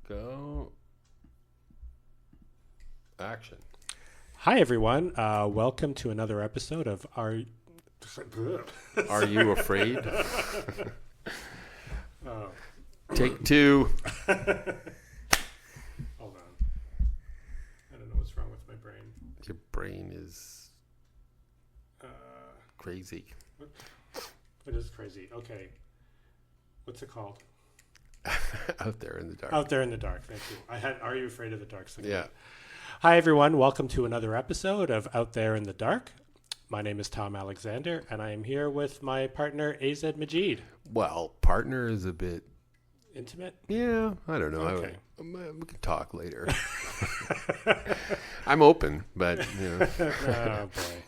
Go. Action. Hi, everyone. Welcome to another episode of Are You Afraid? Take two. Hold on. I don't know what's wrong with my brain. Your brain is crazy. It is crazy. Okay. What's it called? Out there in the dark. Out There in the Dark. Thank you. I had Are You Afraid of the Dark? Yeah. Hi, everyone. Welcome to another episode of Out There in the Dark. My name is Tom Alexander, and I am here with my partner, Azed Majid. Well, partner is a bit... Intimate? Yeah, I don't know. Okay. We can talk later. I'm open, but, you know. Oh, boy.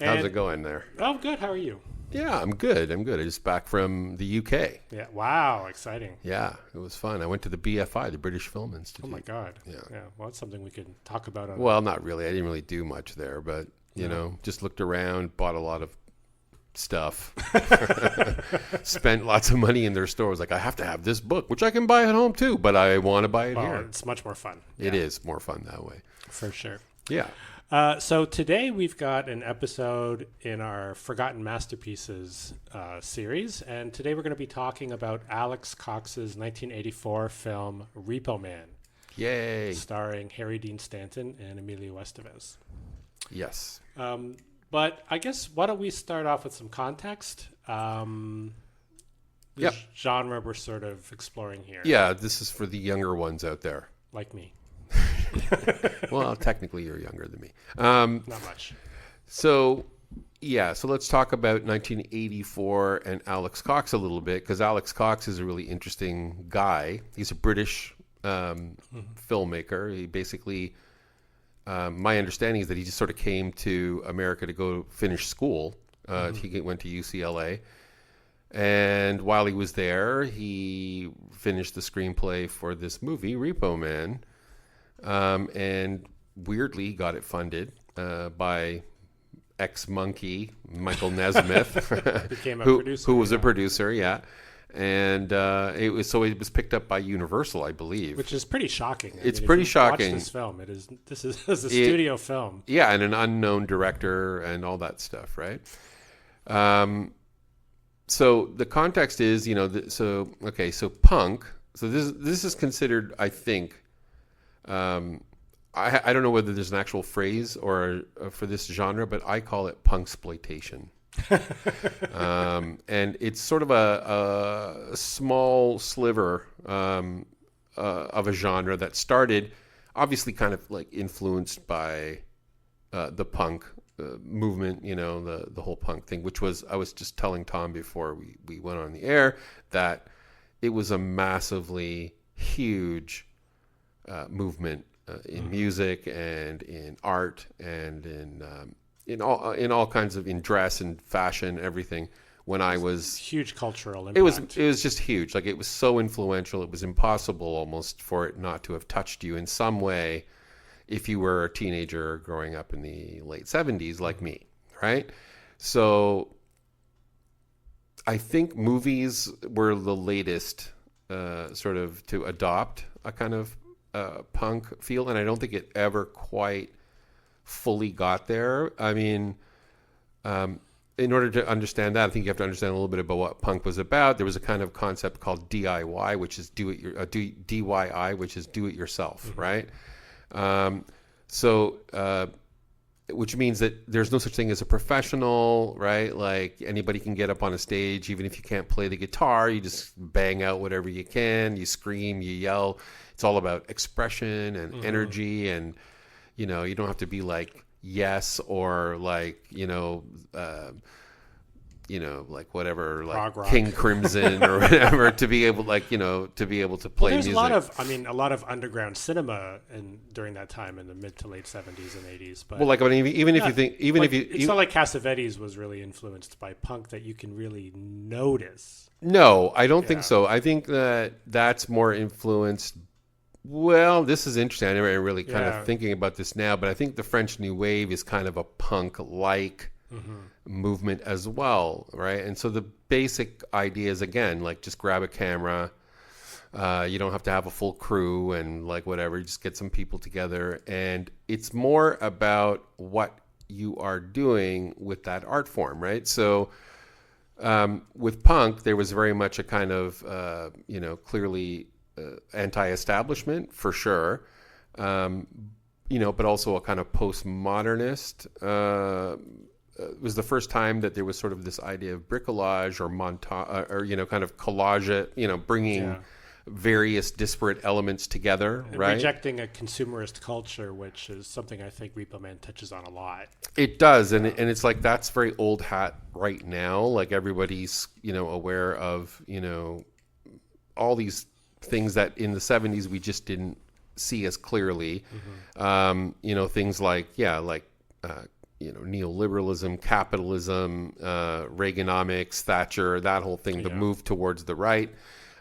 How's it going there? Oh, good. How are you? Yeah, I'm good. I just back from the UK. Yeah. Wow. Exciting. Yeah, it was fun. I went to the BFI, the British Film Institute. Oh, my God. Yeah. Well, that's something we can talk about. Well, not really. I didn't really do much there, but, you know, just looked around, bought a lot of stuff, spent lots of money in their stores. Like, I have to have this book, which I can buy at home too, but I want to buy it here. It's much more fun. It is more fun that way. For sure. Yeah. So today we've got an episode in our Forgotten Masterpieces series, and today we're going to be talking about Alex Cox's 1984 film Repo Man. Yay. Starring Harry Dean Stanton and Emilio Estevez. Yes. But I guess why don't we start off with some context? The genre we're sort of exploring here. Yeah, this is for the younger ones out there. Like me. Well, technically you're younger than me. Not much. So let's talk about 1984 and Alex Cox a little bit, because Alex Cox is a really interesting guy. He's a British filmmaker. He basically, my understanding is that he just sort of came to America to go finish school. He went to UCLA. And while he was there, he finished the screenplay for this movie, Repo Man. And weirdly got it funded by ex-Monkey Michael Nesmith, Became a who producer. Who was a producer, yeah. And it was picked up by Universal, I believe. Which is pretty shocking. It's pretty shocking. Watch this film. This is a studio film. Yeah, and an unknown director and all that stuff, right? So the context is, so punk. So this is considered, I think. I don't know whether there's an actual phrase or for this genre, but I call it punksploitation. And it's sort of a small sliver of a genre that started, obviously, kind of like influenced by the punk movement. The whole punk thing, which was, I was just telling Tom before we went on the air, that it was a massively huge movement in music and in art and in all kinds of, in dress and fashion, everything. When I was huge cultural impact. It was just huge. Like, it was so influential. It was impossible almost for it not to have touched you in some way if you were a teenager growing up in the late 70s like me, right? So I think movies were the latest sort of to adopt a kind of punk feel, and I don't think it ever quite fully got there. I mean, in order to understand that, I think you have to understand a little bit about what punk was about. There was a kind of concept called DIY, which is DIY, which is do it yourself, right? Which means that there's no such thing as a professional, right? Like, anybody can get up on a stage, even if you can't play the guitar, you just bang out whatever you can, you scream, you yell. It's all about expression and energy, and, you don't have to be like Yes or like, like whatever, like King Crimson or whatever, to be able, to play there's music. There's a lot of underground cinema during that time in the mid to late 70s and 80s. But it's not like Cassavetes was really influenced by punk that you can really notice. No, I don't think so. I think that's more influenced. Well, this is interesting. I never really kind of thinking about this now, but I think the French New Wave is kind of a punk-like movement as well, right? And so the basic idea is, again, like, just grab a camera, You don't have to have a full crew and like whatever. You just get some people together, and it's more about what you are doing with that art form, right? So with punk, there was very much a kind of clearly anti-establishment for sure, but also a kind of postmodernist. It was the first time that there was sort of this idea of bricolage or kind of collage, bringing various disparate elements together, and right? Rejecting a consumerist culture, which is something I think Repo Man touches on a lot. It does, and it's like that's very old hat right now. Like everybody's aware of all these things that in the 70s we just didn't see as clearly. Things like neoliberalism, capitalism, Reaganomics, Thatcher, that whole thing, the move towards the right.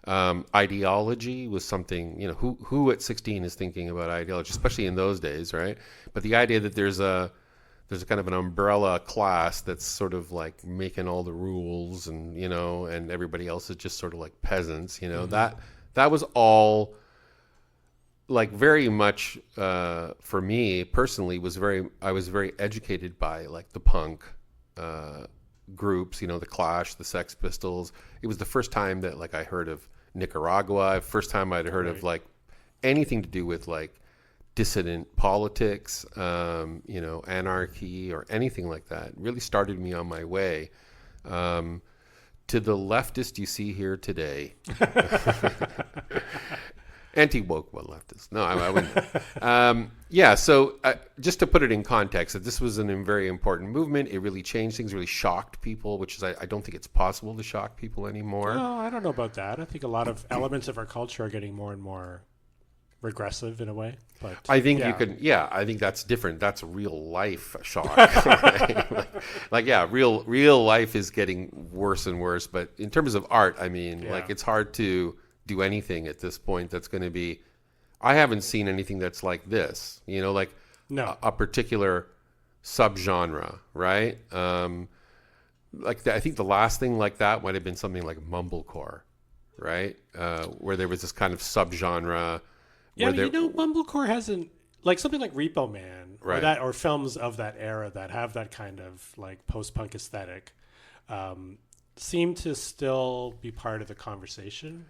Ideology was something, who at 16 is thinking about ideology, especially in those days, right? But the idea that there's a kind of an umbrella class that's sort of like making all the rules and, and everybody else is just sort of like peasants, that was all like very much, for me personally I was very educated by like the punk, groups, the Clash, the Sex Pistols. It was the first time that like I heard of Nicaragua, first time I'd heard of like anything to do with like dissident politics, anarchy or anything like that. It really started me on my way to the leftist you see here today. Anti-woke leftist. No, I wouldn't. So just to put it in context, that this was a very important movement. It really changed things, really shocked people, which is I don't think it's possible to shock people anymore. No, I don't know about that. I think a lot of elements of our culture are getting more and more regressive in a way. But I think you can, I think that's different. That's real life shock. Right? Real life is getting worse and worse. But in terms of art, I mean, it's hard to do anything at this point that's going to be, I haven't seen anything that's like this, a particular subgenre, right? I think the last thing like that might have been something like mumblecore, right? Where there was this kind of subgenre. Yeah, mumblecore hasn't, like something like Repo Man, right, or films of that era that have that kind of like post-punk aesthetic, seem to still be part of the conversation.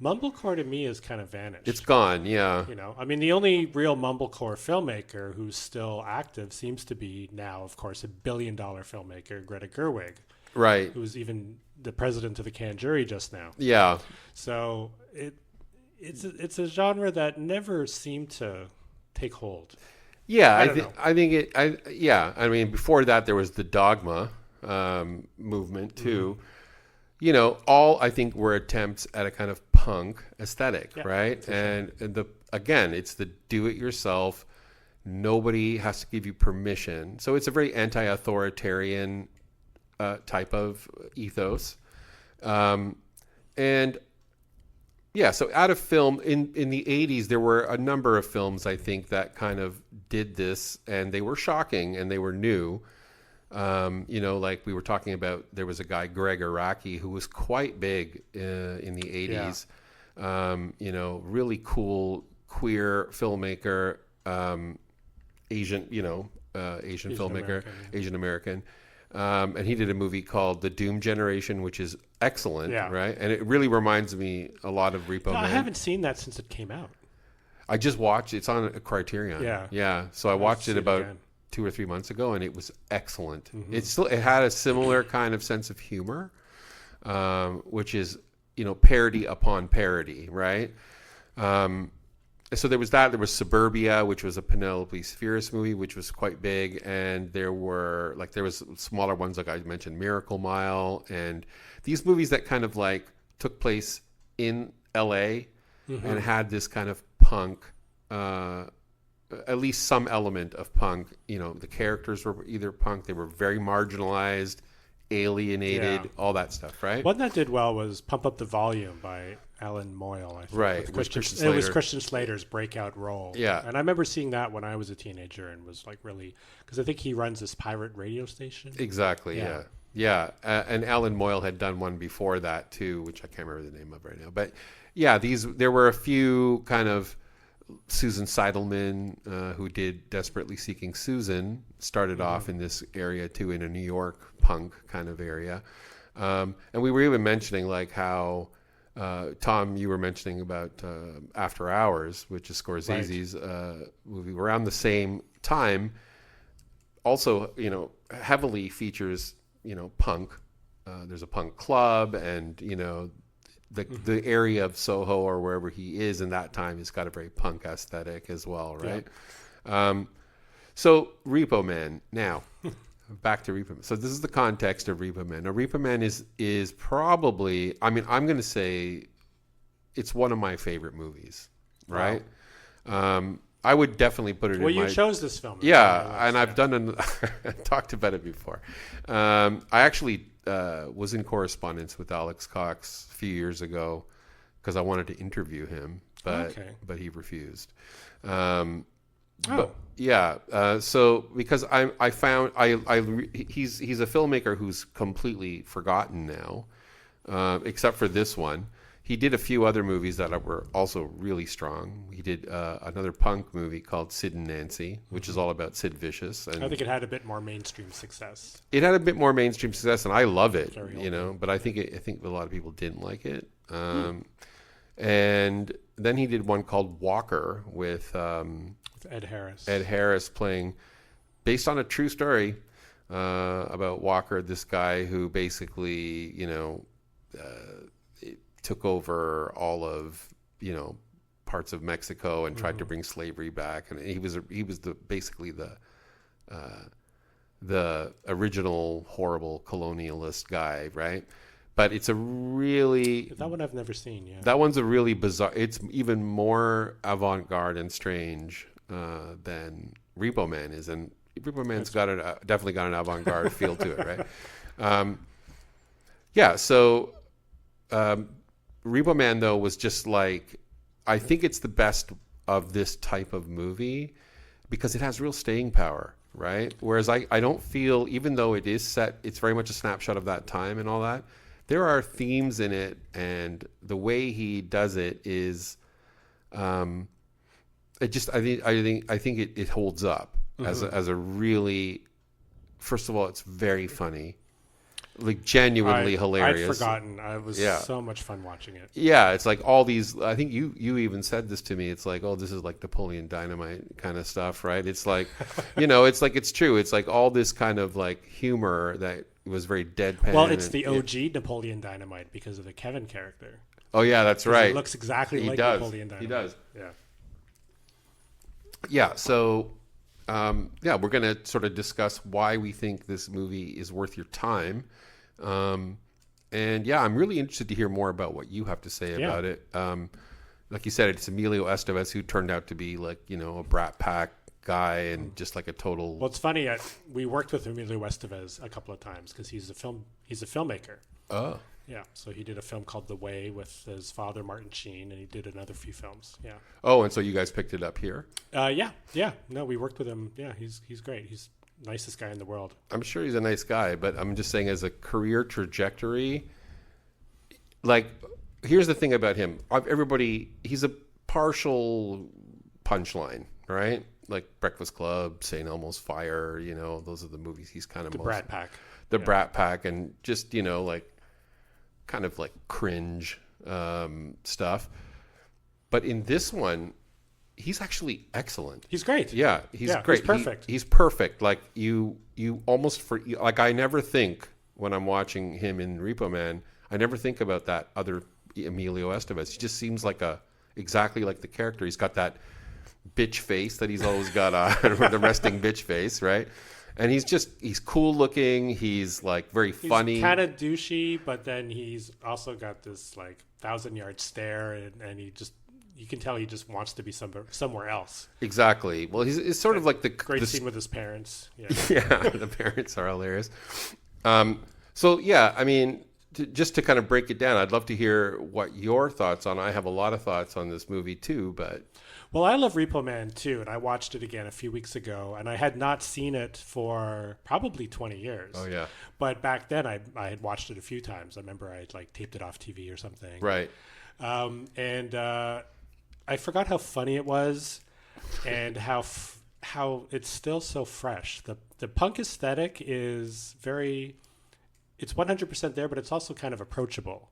Mumblecore to me has kind of vanished. It's gone, yeah. The only real mumblecore filmmaker who's still active seems to be now, of course, $1 billion filmmaker, Gregg, right? Who's even the president of the Cannes jury just now. Yeah. So it's a genre that never seemed to take hold. Yeah, I think before that there was the Dogma movement too. All I think were attempts at a kind of punk aesthetic, right? Sure. And it's the do-it-yourself. Nobody has to give you permission. So it's a very anti-authoritarian type of ethos. So out of film, in the 80s, there were a number of films, I think, that kind of did this, and they were shocking and they were new. Like we were talking about, there was a guy, Gregg Araki, who was quite big in the 80s. Really cool queer filmmaker, Asian filmmaker, Asian American. And he did a movie called The Doom Generation, which is excellent, right? And it really reminds me a lot of Repo Man. I haven't seen that since it came out. I just watched it. It's on a Criterion. Yeah. So I watched it about 2 or 3 months ago, and it was excellent. Mm-hmm. It had a similar kind of sense of humor, which is, parody upon parody, right? So there was that. There was Suburbia, which was a Penelope Spheris movie, which was quite big, and there was smaller ones, like I mentioned, Miracle Mile, and these movies that kind of like took place in LA and had this kind of punk, at least some element of punk. The characters were either punk, they were very marginalized, alienated, all that stuff, right? One that did well was Pump Up the Volume by Allan Moyle, I think. Right. It was Christian Slater's breakout role. Yeah. And I remember seeing that when I was a teenager and was like really, because I think he runs this pirate radio station. Exactly, yeah. And Allan Moyle had done one before that too, which I can't remember the name of right now. But yeah, there were a few kind of Susan Seidelman, who did Desperately Seeking Susan, started off in this area too, in a New York punk kind of area. And we were even mentioning like how, Tom, you were mentioning about After Hours, which is Scorsese's movie, around the same time. Also, heavily features, punk. There's a punk club, and, the area of Soho or wherever he is in that time has got a very punk aesthetic as well, right? Yeah. So Repo Man. Now, back to Repo Man. So this is the context of Repo Man. Now, Repo Man is probably, I'm going to say it's one of my favorite movies, right? Wow. I would definitely put it in my... Well, you chose this film. Yeah, and I've talked about it before. I actually was in correspondence with Alex Cox a few years ago because I wanted to interview him, but he refused. But yeah, so because I found he's a filmmaker who's completely forgotten now, except for this one. He did a few other movies that were also really strong. He did another punk movie called Sid and Nancy, which is all about Sid Vicious. And I think it had a bit more mainstream success. It had a bit more mainstream success, and I love it, Very but I think a lot of people didn't like it. And then he did one called Walker with Ed Harris. Ed Harris playing, based on a true story about Walker, this guy who basically, took over all of parts of Mexico and tried to bring slavery back, and he was basically the original horrible colonialist guy, right? But it's a really... That one I've never seen, yeah. That one's a really bizarre... It's even more avant-garde and strange than Repo Man is, and Repo Man's definitely got an avant-garde feel to it, right? So... Repo Man, though, was just like, I think it's the best of this type of movie because it has real staying power, right? Whereas I don't feel, even though it is set, it's very much a snapshot of that time and all that, there are themes in it, and the way he does it is, I think it holds up as a really, first of all, it's very funny. Like genuinely hilarious. I'd forgotten. It was so much fun watching it. Yeah, it's like all these. I think you even said this to me. It's like, oh, this is like Napoleon Dynamite kind of stuff, right? It's like, it's like it's true. It's like all this kind of like humor that was very deadpan. Well, it's the OG Napoleon Dynamite because of the Kevin character. Oh yeah, that's right. He looks exactly like Napoleon Dynamite. He does. Yeah. Yeah. So, we're gonna sort of discuss why we think this movie is worth your time. And I'm really interested to hear more about what you have to say about it. Like you said, it's Emilio Estevez, who turned out to be like, a Brat Pack guy and just like a total... Well, it's funny. We worked with Emilio Estevez a couple of times because he's a filmmaker. Oh. Yeah. So he did a film called The Way with his father, Martin Sheen, and he did another few films. Yeah. Oh, and so you guys picked it up here? Yeah. No, we worked with him. Yeah, he's great. He's nicest guy in the world. I'm sure he's a nice guy, but I'm just saying as a career trajectory, like, here's the thing about him. He's a partial punchline, right? Like Breakfast Club, St. Elmo's Fire, those are the movies he's kind of the Brat Pack. The Brat Pack, and just, like, kind of like cringe stuff. But in this one, he's actually excellent. He's great. Yeah, he's great. He's perfect. He's perfect. Like you almost I never think when I'm watching him in Repo Man, I never think about that other Emilio Estevez. He just seems like exactly like the character. He's got that bitch face that he's always got on, the resting bitch face, right? And he's cool looking. He's like very funny. He's kind of douchey, but then he's also got this like 1,000-yard stare, and you can tell he just wants to be somewhere else. Exactly. Well, he's sort of like the great scene with his parents. Yeah, the parents are hilarious. Just to kind of break it down, I'd love to hear what your thoughts on. I have a lot of thoughts on this movie too, but. Well, I love Repo Man too, and I watched it again a few weeks ago, and I had not seen it for probably 20 years. Oh yeah. But back then, I had watched it a few times. I remember I had like taped it off TV or something. Right. And I forgot how funny it was, and how it's still so fresh. The punk aesthetic is it's 100% there, but it's also kind of approachable.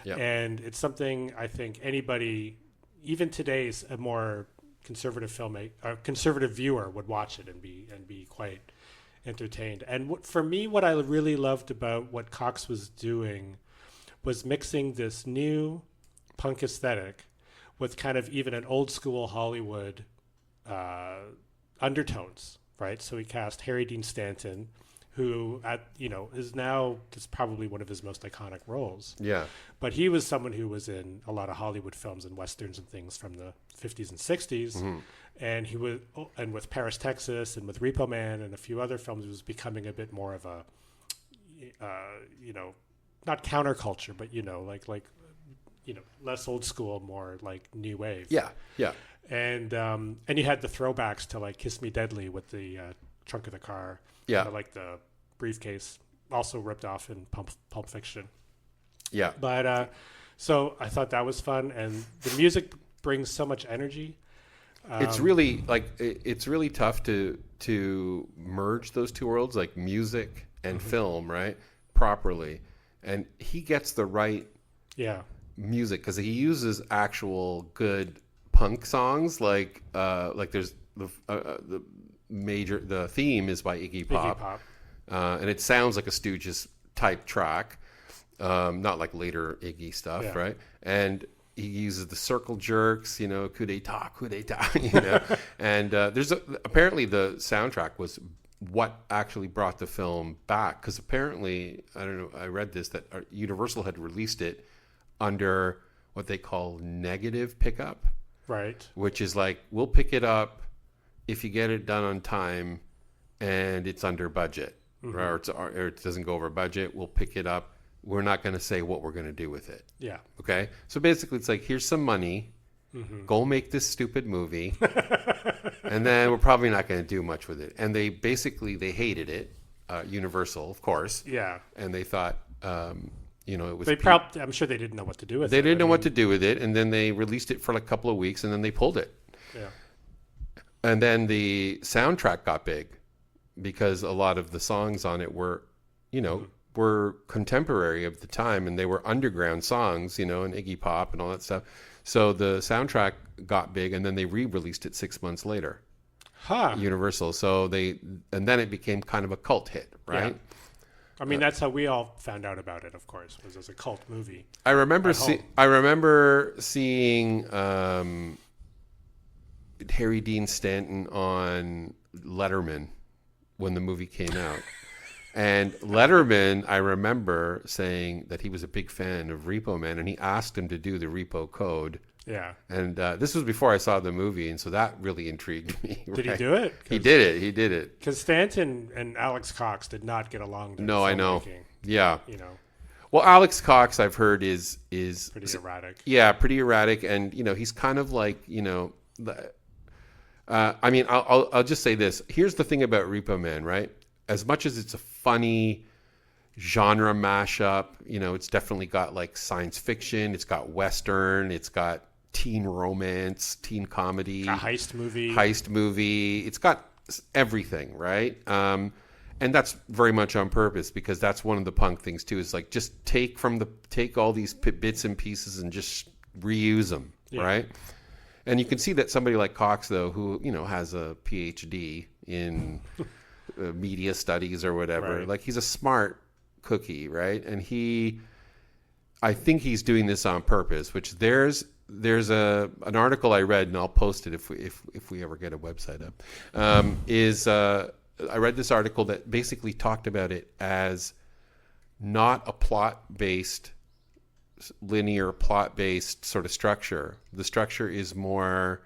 Yeah. And it's something I think anybody, even today's a more conservative conservative viewer would watch it and be quite entertained. And for me, what I really loved about what Cox was doing was mixing this new punk aesthetic with kind of even an old school Hollywood undertones, right? So he cast Harry Dean Stanton, who is now just probably one of his most iconic roles. Yeah. But he was someone who was in a lot of Hollywood films and westerns and things from the 50s and 60s. Mm-hmm. And he was, and with Paris, Texas, and with Repo Man and a few other films, he was becoming a bit more of a, not counterculture, but less old school, more like new wave. Yeah. Yeah. And you had the throwbacks to like Kiss Me Deadly with the trunk of the car. Yeah. Like the briefcase, also ripped off in Pulp Fiction. Yeah. But so I thought that was fun, and the music brings so much energy. It's really it's really tough to merge those two worlds, like music and Mm-hmm. film, right, properly. And he gets the right music because he uses actual good punk songs, like there's the theme is by Iggy Pop. And it sounds like a Stooges type track, not like later Iggy stuff, right? And he uses the circle jerks, coup d'etat, and apparently the soundtrack was what actually brought the film back, because apparently, I don't know, I read this, that Universal had released it under what they call negative pickup, right? Which is like, we'll pick it up if you get it done on time and it's under budget, right? Or it doesn't go over budget, we'll pick it up. We're not going to say what we're going to do with it. Yeah. Okay. So basically, it's like, here's some money. Go make this stupid movie. And then we're probably not going to do much with it. And they hated it. Universal, of course. Yeah. And they thought, it was. I'm sure they didn't know what to do with it. They didn't know what to do with it. And then they released it for like a couple of weeks, and then they pulled it. Yeah. And then the soundtrack got big because a lot of the songs on it were, were contemporary of the time, and they were underground songs, and Iggy Pop and all that stuff. So the soundtrack got big, and then they re-released it 6 months later. Universal. So and then it became kind of a cult hit, right? Yeah. I mean, that's how we all found out about it, of course, was as a cult movie. I remember seeing Harry Dean Stanton on Letterman when the movie came out. And Letterman, I remember saying that he was a big fan of Repo Man, and he asked him to do the Repo Code. Yeah. And this was before I saw the movie, and so that really intrigued me. Did he do it? He did it. Because Stanton and Alex Cox did not get along. No, I know. Yeah. Well, Alex Cox, I've heard, is pretty erratic. Yeah, pretty erratic, and he's kind of like I mean, I'll just say this. Here's the thing about Repo Man, right? As much as it's a funny genre mashup, it's definitely got like science fiction, it's got Western, it's got teen romance, teen comedy, a heist movie. It's got everything, right? And that's very much on purpose, because that's one of the punk things too, is like, just take all these bits and pieces and just reuse them, right? And you can see that somebody like Cox, though, who has a PhD in media studies or whatever, right. Like, he's a smart cookie, right? And I think he's doing this on purpose. Which there's an article I read, and I'll post it if we ever get a website up. I read this article that basically talked about it as not a linear plot-based sort of structure. The structure is more,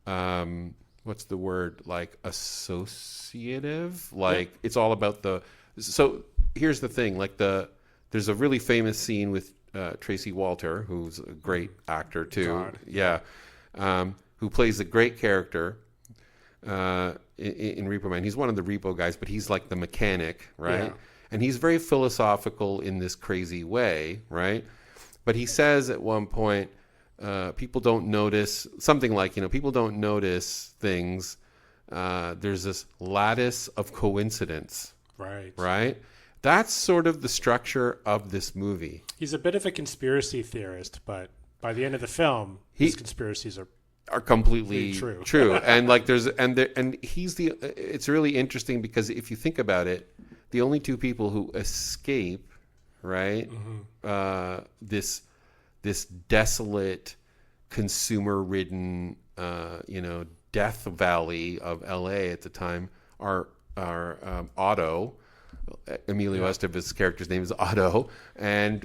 what's the word? Like associative? Like, it's all about so here's the thing, like there's a really famous scene with Tracy Walter, who's a great actor too. God. Yeah. Who plays a great character in Repo Man. He's one of the Repo guys, but he's like the mechanic, right? Yeah. And he's very philosophical in this crazy way, right? But he says at one point, people don't notice something like, people don't notice things. There's this lattice of coincidence. Right? That's sort of the structure of this movie. He's a bit of a conspiracy theorist, but by the end of the film, his conspiracies are completely true. And like it's really interesting because if you think about it, the only two people who escape, right? Mm-hmm. This desolate, consumer-ridden, death valley of LA at the time are Otto. Emilio Estevez's character's name is Otto, and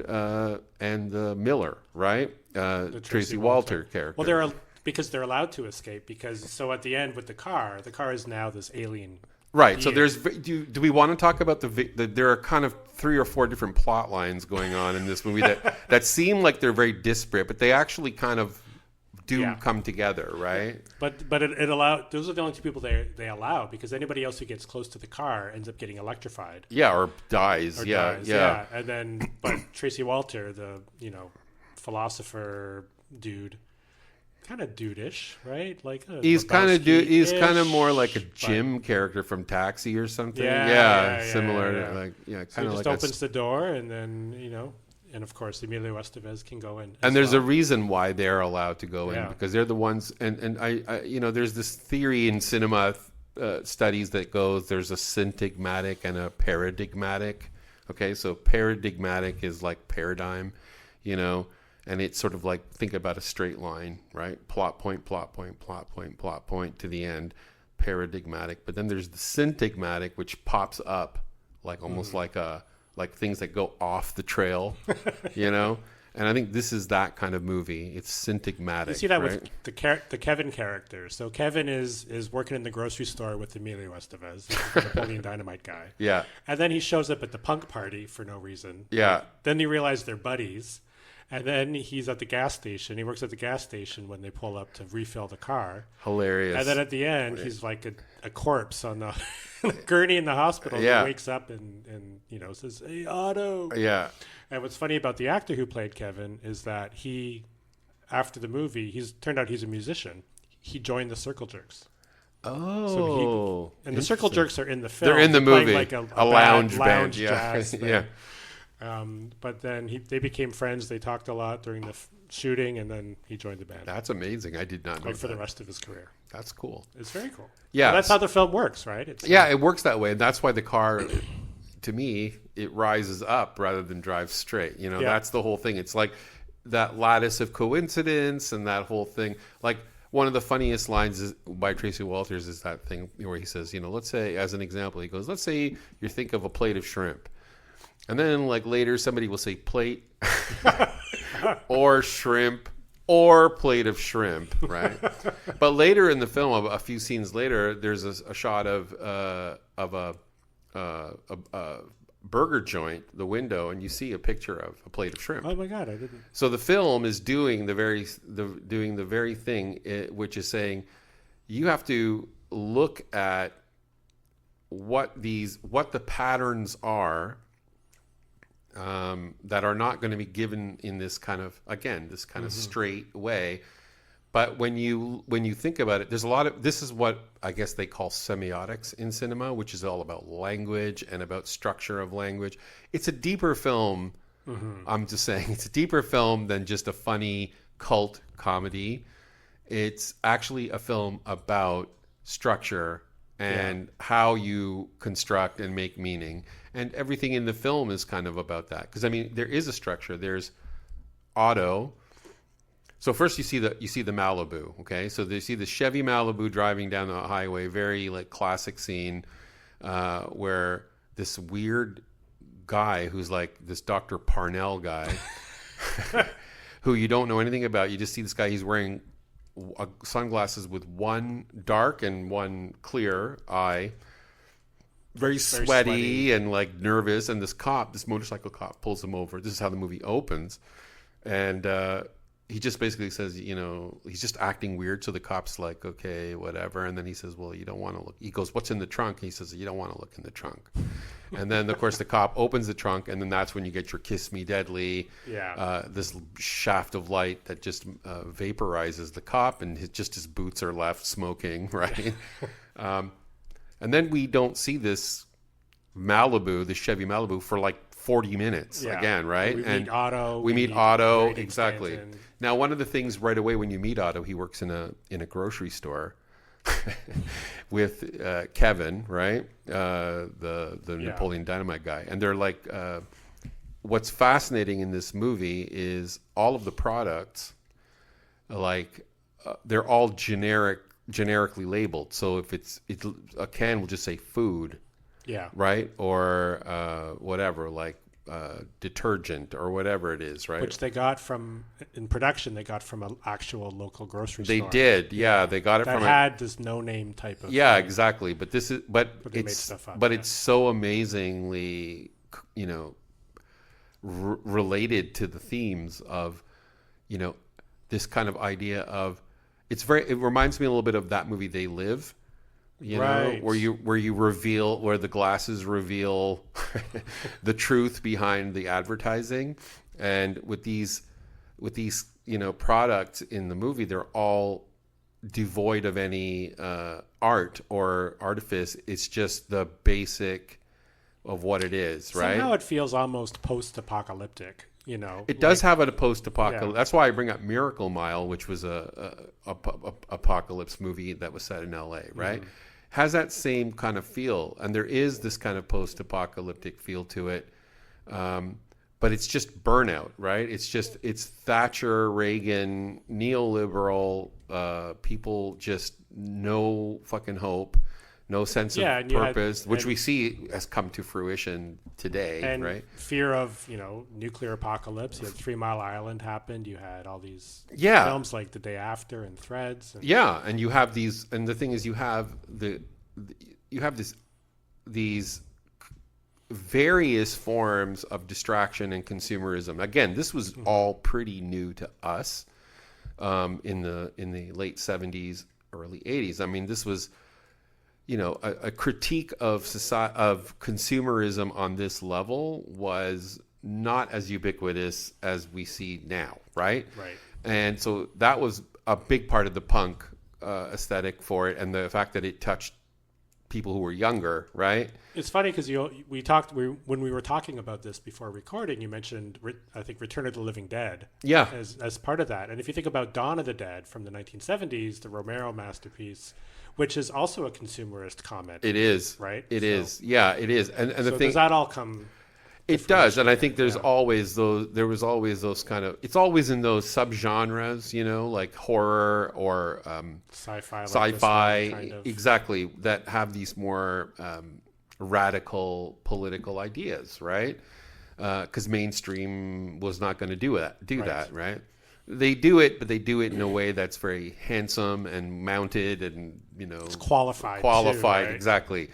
Miller, right? The Tracy Walter character. Well, because they're allowed to escape so at the end with the car is now this alien. Right. So do we want to talk about there are kind of 3 or 4 different plot lines going on in this movie that seem like they're very disparate, but they actually kind of come together, right? But it allowed. Those are the only 2 people they allow, because anybody else who gets close to the car ends up getting electrified. Yeah, or dies. Yeah. And then, but Tracy Walter, the philosopher dude, kind of dude-ish, right? Like he's kind of more like a Jim character from Taxi or something. Similar. So he just opens the door, and then and of course Emilio Estevez can go in. And there's a reason why they're allowed to go in, because they're the ones. And I there's this theory in cinema studies that goes there's a syntagmatic and a paradigmatic. Okay, so paradigmatic is like paradigm, and it's sort of like, think about a straight line, right? Plot point, plot point, plot point, plot point to the end. Paradigmatic. But then there's the syntagmatic, which pops up like almost like things that go off the trail, And I think this is that kind of movie. It's syntagmatic. You see that with the Kevin character. So Kevin is working in the grocery store with Emilio Estevez, the Napoleon Dynamite guy. Yeah. And then he shows up at the punk party for no reason. Yeah. Then you realize they're buddies. And then he's at the gas station. He works at the gas station when they pull up to refill the car. Hilarious. And then at the end, he's like a corpse on the gurney in the hospital. Yeah. He wakes up and says, "Hey, Otto." Yeah. And what's funny about the actor who played Kevin is that after the movie, turned out he's a musician. He joined the Circle Jerks. Oh. The Circle Jerks are in the film. They're in the movie. Like a lounge band. Jazz thing. Yeah. But then they became friends. They talked a lot during the shooting, and then he joined the band. That's amazing. I did not know for the rest of his career. That's cool. It's very cool. Yeah. Well, that's how the film works, right? It works that way. And that's why the car, to me, it rises up rather than drives straight. That's the whole thing. It's like that lattice of coincidence and that whole thing. Like, one of the funniest lines by Tracy Walters is that thing where he says, let's say, as an example, he goes, let's say you think of a plate of shrimp. And then, like, later, somebody will say plate or shrimp or plate of shrimp, right? But later in the film, a few scenes later, there's a shot of a burger joint, the window, and you see a picture of a plate of shrimp. Oh my God, I didn't. So the film is doing the very thing, which is saying you have to look at what the patterns are. That are not going to be given in this kind of straight way. But when you think about it, there's a lot of, this is what I guess they call semiotics in cinema, which is all about language and about structure of language. It's a deeper film. Mm-hmm. I'm just saying, it's a deeper film than just a funny cult comedy. It's actually a film about structure and how you construct and make meaning. And everything in the film is kind of about that. Because, there is a structure. There's Otto. So first you see the Malibu, okay? So you see the Chevy Malibu driving down the highway, very like classic scene where this weird guy who's like this Dr. Parnell guy who you don't know anything about. You just see this guy, he's wearing sunglasses with one dark and one clear eye, very sweaty and like nervous, and this motorcycle cop pulls him over. This is how the movie opens, and he just basically says, he's just acting weird. So the cop's like, okay, whatever. And then he says, well, you don't want to look. He goes, what's in the trunk? He says, you don't want to look in the trunk. And then, of course, the cop opens the trunk, and then that's when you get your Kiss Me Deadly, this shaft of light that just vaporizes the cop, and his boots are left smoking, right? And then we don't see this Chevy Malibu, for like 40 minutes again, right? We meet Otto. We meet Otto, exactly. Stanton. Now, one of the things right away when you meet Otto, he works in a grocery store with Kevin, right? The Napoleon Dynamite guy. And they're like, what's fascinating in this movie is all of the products, like they're all generically labeled. So if it's a can will just say food. Yeah. Right? Or whatever, like detergent or whatever it is, right? Which they got in production, they got from an actual local grocery store. They did, yeah. They got it that from had this no-name type of Yeah, thing. Exactly. But this is, it's so amazingly, related to the themes of, this kind of idea of, it reminds me a little bit of that movie They Live. Know, where the glasses reveal the truth behind the advertising. And with these products in the movie, they're all devoid of any art or artifice. It's just the basic of what it is, right? Somehow it feels almost post-apocalyptic. It does have a post-apocalypse. Yeah. That's why I bring up Miracle Mile, which was a apocalypse movie that was set in LA, right? Mm-hmm. Has that same kind of feel, and there is this kind of post-apocalyptic feel to it, but it's just burnout, right? It's Thatcher, Reagan, neoliberal, people just no fucking hope, no sense of purpose, which we see has come to fruition today, and right? Fear of nuclear apocalypse. You had 3 Mile Island happened. You had all these films like The Day After and Threads. And you have these, and the thing is, you have these various forms of distraction and consumerism. Again, this was all pretty new to us in the late 70s, early 80s. I mean, this was a critique of consumerism on this level was not as ubiquitous as we see now, right? Right. And so that was a big part of the punk aesthetic for it, and the fact that it touched people who were younger, right? It's funny because when we were talking about this before recording, you mentioned I think Return of the Living Dead, as part of that. And if you think about Dawn of the Dead from the 1970s, the Romero masterpiece, which is also a consumerist comment. It is, right? It is, yeah, it is. And the thing, does that all come? It does, and I think there's always those. There was always those kind of. It's always in those subgenres, like horror or sci-fi, kind of. Exactly, that have these more radical political ideas, right? Because mainstream was not going to do that, right? They do it, but they do it in a way that's very handsome and mounted, and it's qualified too, right? Exactly.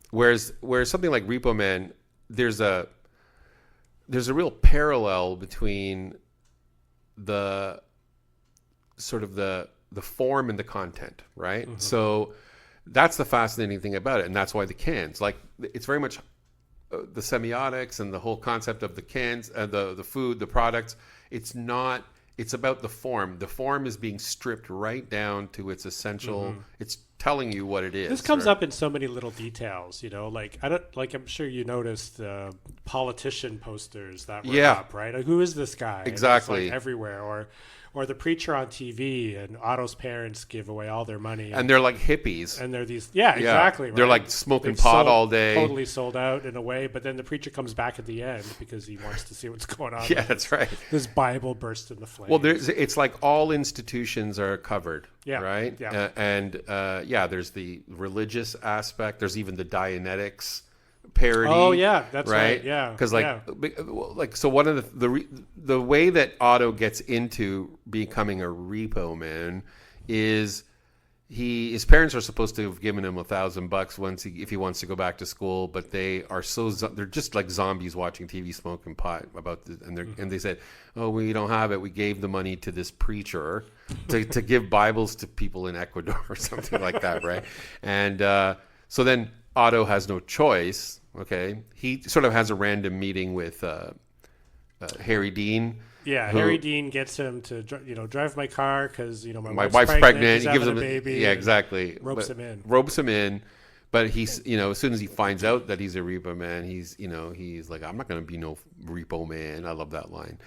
Whereas something like Repo Man, there's a real parallel between the sort of the form and the content, right? Mm-hmm. So that's the fascinating thing about it, and that's why the cans, like, it's very much the semiotics and the whole concept of the cans, the food, the products. It's about the form. The form is being stripped right down to its essential. Mm-hmm. It's telling you what it is. This comes up in so many little details, I'm sure you noticed the politician posters that were up, right? Like, who is this guy? Exactly. It's everywhere. Or the preacher on TV, and Otto's parents give away all their money. And they're like hippies. And they're these, exactly. Right? They're like smoking pot all day. Totally sold out in a way, but then the preacher comes back at the end because he wants to see what's going on. Yeah, that's right. This Bible bursts into flames. Well, it's like all institutions are covered, right? Yeah. There's the religious aspect. There's even the Dianetics parody. Oh yeah, that's right. Yeah, because so one of the way that Otto gets into becoming a repo man is his parents are supposed to have given him $1,000 if he wants to go back to school, but they are they're just like zombies watching TV, smoking pot and they said, oh, we don't have it. We gave the money to this preacher to give Bibles to people in Ecuador or something like that, right? And so then Otto has no choice. Okay, he sort of has a random meeting with Harry Dean. Yeah, Harry Dean gets him to drive my car because my wife's pregnant. He gives him a baby. Yeah, exactly. Ropes him in. But he's as soon as he finds out that he's a Repo Man, he's like, I'm not gonna be no Repo Man. I love that line.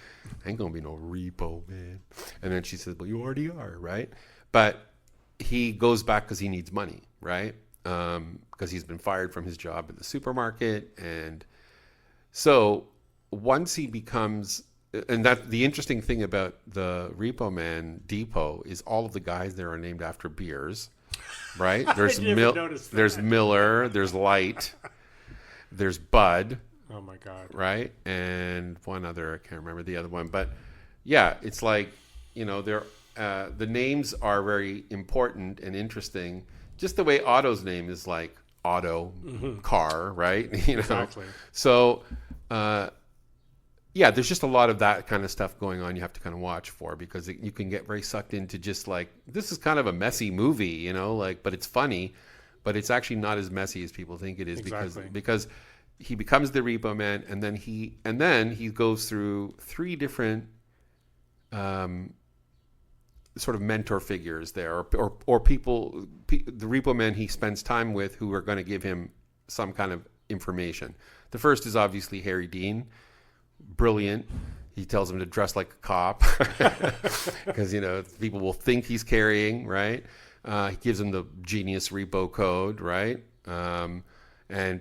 I ain't gonna be no Repo Man. And then she says, well, you already are, right? But he goes back because he needs money, right? Because he's been fired from his job at the supermarket, and so once he becomes. And that the interesting thing about the Repo Man depot is all of the guys there are named after beers, right? There's there's Miller, there's Light, there's Bud. Oh my God! Right, and one other, I can't remember the other one, but yeah, it's like they're the names are very important and interesting. Just the way Otto's name is like Otto car, right? Exactly. So. Yeah, there's just a lot of that kind of stuff going on you have to kind of watch for because you can get very sucked into just like, this is kind of a messy movie, but it's funny, but it's actually not as messy as people think it is. Exactly. because he becomes the Repo Man and then he goes through 3 different sort of mentor figures there or people, the Repo Man he spends time with who are going to give him some kind of information. The first is obviously Harry Dean. Brilliant. He tells him to dress like a cop because people will think he's carrying, right? He gives him the genius repo code, right? And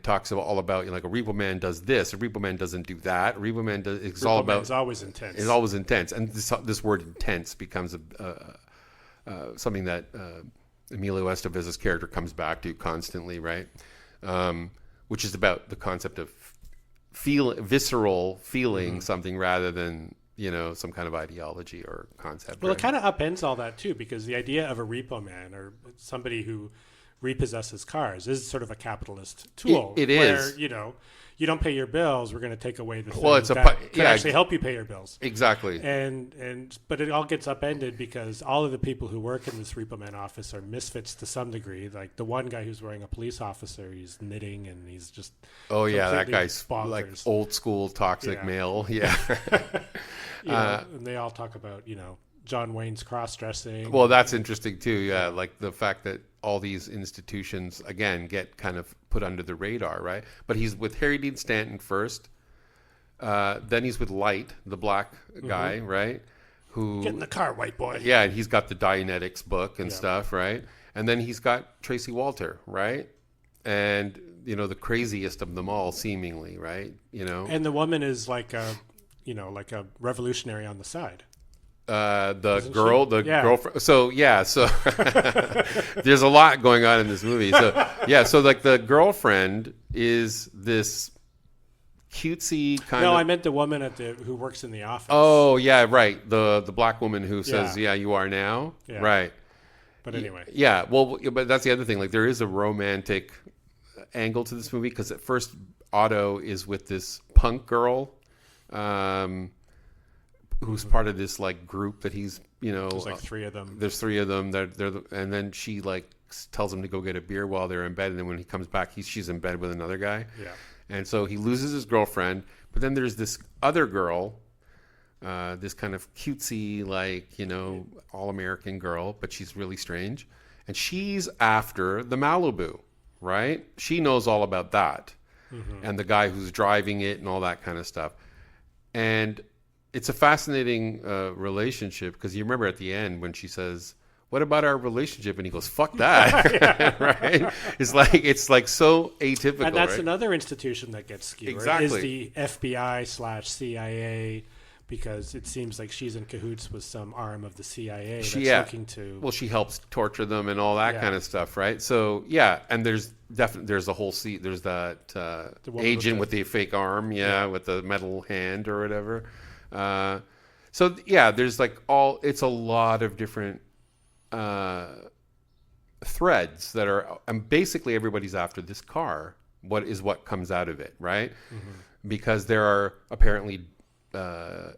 talks all about like a Repo Man does this, a Repo Man doesn't do that. A Repo Man does. It's all about. It's always intense. It's always intense, and this word intense becomes something that Emilio Estevez's character comes back to constantly, right? Which is about the concept of visceral feeling something rather than some kind of ideology or concept. Well, right? It kind of upends all that too, because the idea of a Repo Man or somebody who repossesses cars is sort of a capitalist tool. It where, is. You don't pay your bills, we're going to take away the things that can actually help you pay your bills. Exactly. But it all gets upended because all of the people who work in this Repo Man office are misfits to some degree. Like the one guy who's wearing a police officer, he's knitting and he's just that guy's bonkers. Like old school toxic male. Yeah. And they all talk about John Wayne's cross-dressing. Well, that's interesting too. Yeah, like the fact that all these institutions again get kind of put under the radar, right? But he's with Harry Dean Stanton first. Then he's with Light, the black guy, right? Who get in the car, white boy. Yeah, and he's got the Dianetics book and stuff, right? And then he's got Tracy Walter, right? And the craziest of them all, seemingly, right? And the woman is like a revolutionary on the side. Girlfriend. So there's a lot going on in this movie. So like the girlfriend is this cutesy kind of. No, I meant the woman who works in the office. Oh yeah, right. The black woman who says, "Yeah, you are now." Yeah. Right. But anyway. Yeah. Well, but that's the other thing. Like there is a romantic angle to this movie because at first Otto is with this punk girl. Who's part of this like group that he's there's like 3 of them. There's 3 of them. And then she like tells him to go get a beer while they're in bed, and then when he comes back, she's in bed with another guy. Yeah. And so he loses his girlfriend, but then there's this other girl, this kind of cutesy like all American girl, but she's really strange, and she's after the Malibu, right? She knows all about that, and the guy who's driving it and all that kind of stuff, and. It's a fascinating relationship because you remember at the end when she says, "What about our relationship?" and he goes, "Fuck that!" Right? It's like so atypical. And that's right? another institution that gets skewered. Exactly. Is the FBI/CIA because it seems like she's in cahoots with some arm of the CIA that's looking to. Well, she helps torture them and all that kind of stuff, right? So and there's a whole there's that agent with the fake arm, with the metal hand or whatever. There's like it's a lot of different threads that are, and basically everybody's after this car. What comes out of it, right? Because there are apparently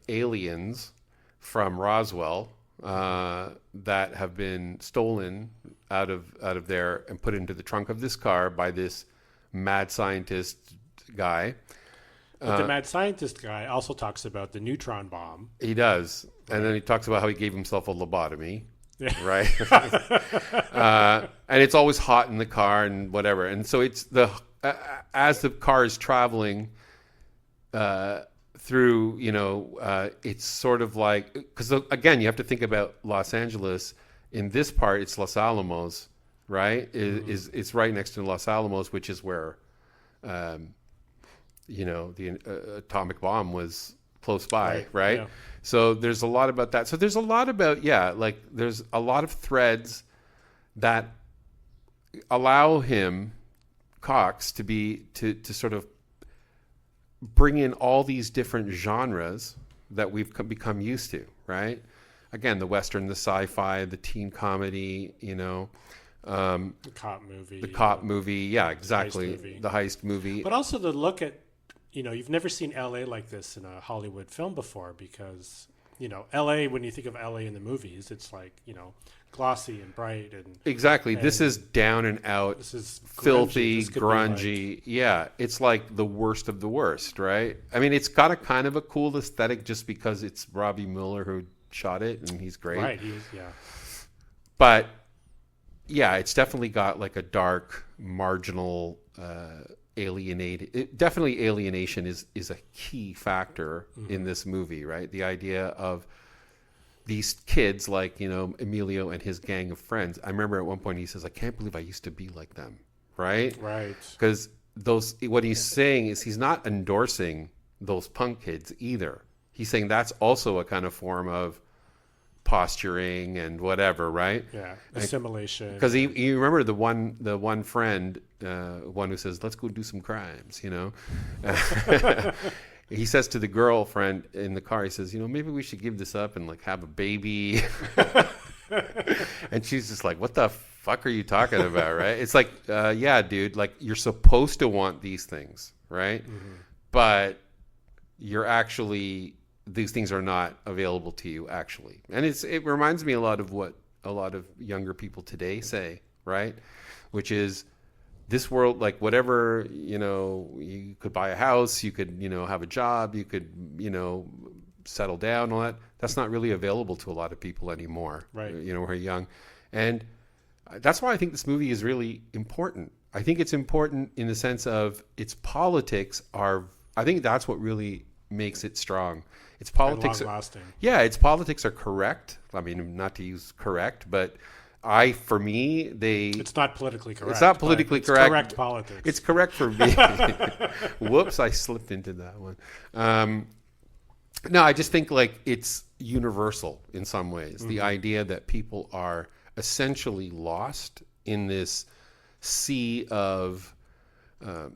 aliens from Roswell that have been stolen out of there and put into the trunk of this car by this mad scientist guy. But the mad scientist guy also talks about the neutron bomb. He does. And then he talks about how he gave himself a lobotomy. Yeah. Right. And it's always hot in the car and whatever. And so it's as the car is traveling through, it's sort of like, because again, you have to think about Los Angeles. In this part, it's Los Alamos, right? It's right next to Los Alamos, which is where, the atomic bomb was close by, right? Yeah. So there's a lot about that. So there's a lot about, there's a lot of threads that allow him, Cox, to sort of bring in all these different genres that we've become used to, right? Again, the Western, the sci-fi, the teen comedy, the cop movie. Yeah, exactly. The heist movie. But also the look at, you've never seen LA like this in a Hollywood film before, because, LA, when you think of LA in the movies, it's like, glossy and bright. Exactly. This is down and out. This is filthy, grungy. Yeah. It's like the worst of the worst, right? I mean, it's got a kind of a cool aesthetic just because it's Robbie Mueller who shot it, and he's great. Right. He is, yeah. But yeah, it's definitely got like a dark, marginal, definitely alienation is a key factor in this movie, right? The idea of these kids like, Emilio and his gang of friends. I remember at one point he says, I can't believe I used to be like them, right? Right. Because what he's saying is he's not endorsing those punk kids either. He's saying that's also a kind of form of posturing and whatever, right? Yeah, assimilation. Because you remember the one friend, one who says, "Let's go do some crimes," He says to the girlfriend in the car, he says, maybe we should give this up and like have a baby. And she's just like, what the fuck are you talking about, right? It's like, yeah, dude, like you're supposed to want these things, right? But you're actually, these things are not available to you actually. And it reminds me a lot of what a lot of younger people today say, right? Which is this world, like whatever, you could buy a house, you could, have a job, you could, settle down, all that. That's not really available to a lot of people anymore, right? Who are young. And that's why I think this movie is really important. I think it's important in the sense of its politics I think that's what really makes it strong. Its politics and long-lasting. Yeah, its politics are correct. I mean, not to use correct, but for me, it's not politically correct. It's not politically correct. It's correct politics. It's correct for me. Whoops, I slipped into that one. No, I just think like it's universal in some ways. The idea that people are essentially lost in this sea of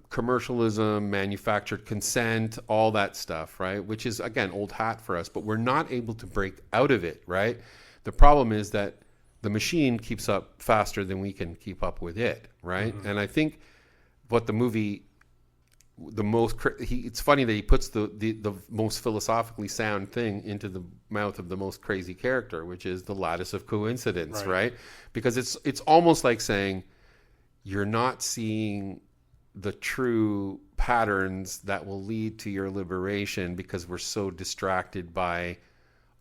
commercialism, manufactured consent, all that stuff, right? Which is, again, old hat for us, but we're not able to break out of it, right? The problem is that the machine keeps up faster than we can keep up with it, right? And I think what the movie, it's funny that he puts the most philosophically sound thing into the mouth of the most crazy character, which is the lattice of coincidence, right? Because it's almost like saying you're not seeing the true patterns that will lead to your liberation because we're so distracted by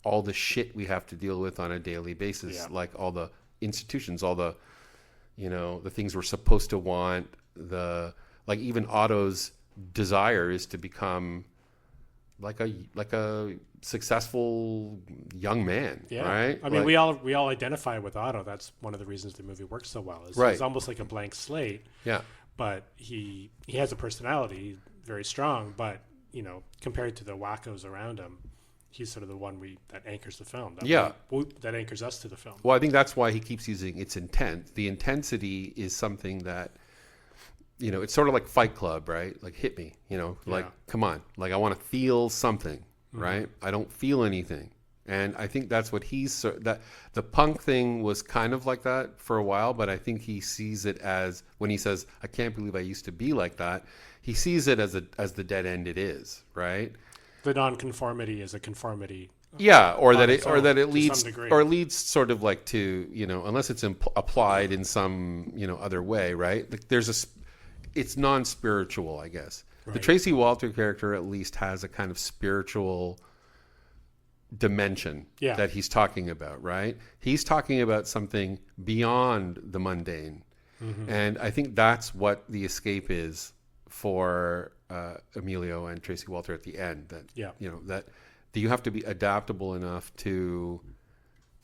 all the shit we have to deal with on a daily basis, like all the institutions, all the, the things we're supposed to want, like even Otto's desire is to become like a successful young man, right? I mean, we all identify with Otto. That's one of the reasons the movie works so well. He's almost like a blank slate. Yeah. But he has a personality, very strong, but, compared to the wackos around him, he's sort of the one that anchors the film. That anchors us to the film. Well, I think that's why he keeps using its intent. The intensity is something that, it's sort of like Fight Club, right? Like, hit me, like, come on. Like, I want to feel something, right? I don't feel anything. And I think that's what that the punk thing was kind of like that for a while, but I think he sees it as, when he says, I can't believe I used to be like that, he sees it as the dead end it is, right? The nonconformity is a conformity. Yeah, or that it leads sort of like to, unless it's applied in some, other way, right? Like it's non-spiritual, I guess. Right. The Tracy Walter character at least has a kind of spiritual dimension that he's talking about, right? He's talking about something beyond the mundane. Mm-hmm. And I think that's what the escape is for Emilio and Tracy Walter at the end. That you have to be adaptable enough to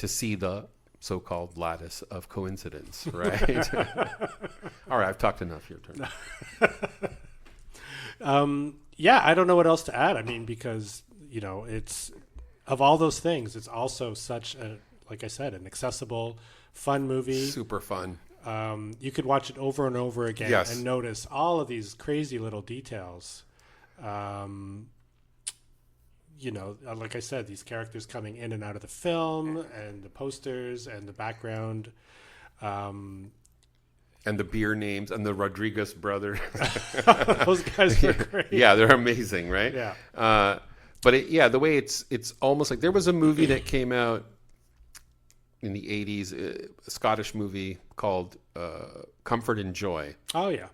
see the so-called lattice of coincidence, right? All right, I've talked enough. Your turn. I don't know what else to add. I mean, because it's, of all those things, it's also such a, like I said, an accessible, fun movie. Super fun. You could watch it over and over again and notice all of these crazy little details. Like I said, these characters coming in and out of the film, and the posters and the background. And the beer names and the Rodriguez brothers. Those guys were great. Yeah, they're amazing, right? Yeah. But the way it's almost like there was a movie that came out in the 80s, a Scottish movie called Comfort and Joy. Oh, yeah.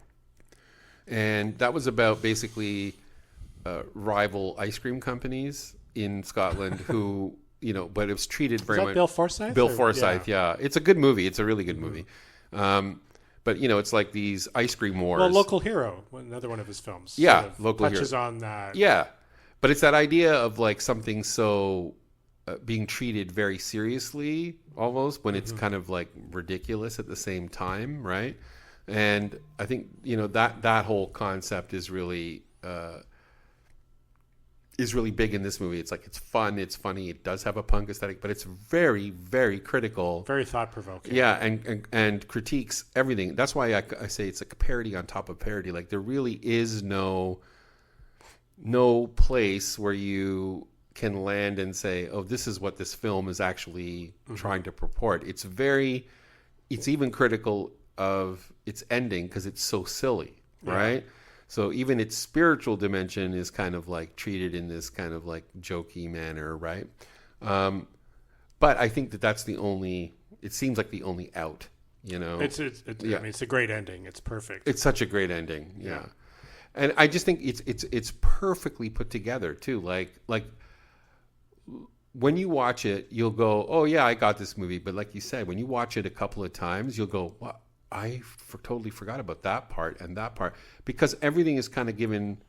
And that was about basically rival ice cream companies in Scotland who, but it was treated very much... Bill Forsyth? Bill Forsyth, yeah. It's a good movie. It's a really good movie. But, it's like these ice cream wars. Well, Local Hero, another one of his films. Yeah, Local Hero. Touches on that. Yeah. But it's that idea of like something so being treated very seriously almost when it's kind of like ridiculous at the same time, right? And I think, that whole concept is really big in this movie. It's like, it's fun, it's funny, it does have a punk aesthetic, but it's very, very critical. Very thought-provoking. Yeah, and critiques everything. That's why I say it's like a parody on top of parody. Like, there really is no place where you can land and say, oh, this is what this film is actually trying to purport. It's even critical of its ending because it's so silly, right? So even its spiritual dimension is kind of like treated in this kind of like jokey manner, right? But I think that's it seems like the only out, I mean, it's a great ending. It's perfect. It's such a great ending. Yeah. And I just think it's perfectly put together too. Like when you watch it, you'll go, "Oh yeah, I got this movie." But like you said, when you watch it a couple of times, you'll go, "Well, I totally forgot about that part and that part," because everything is kind of given.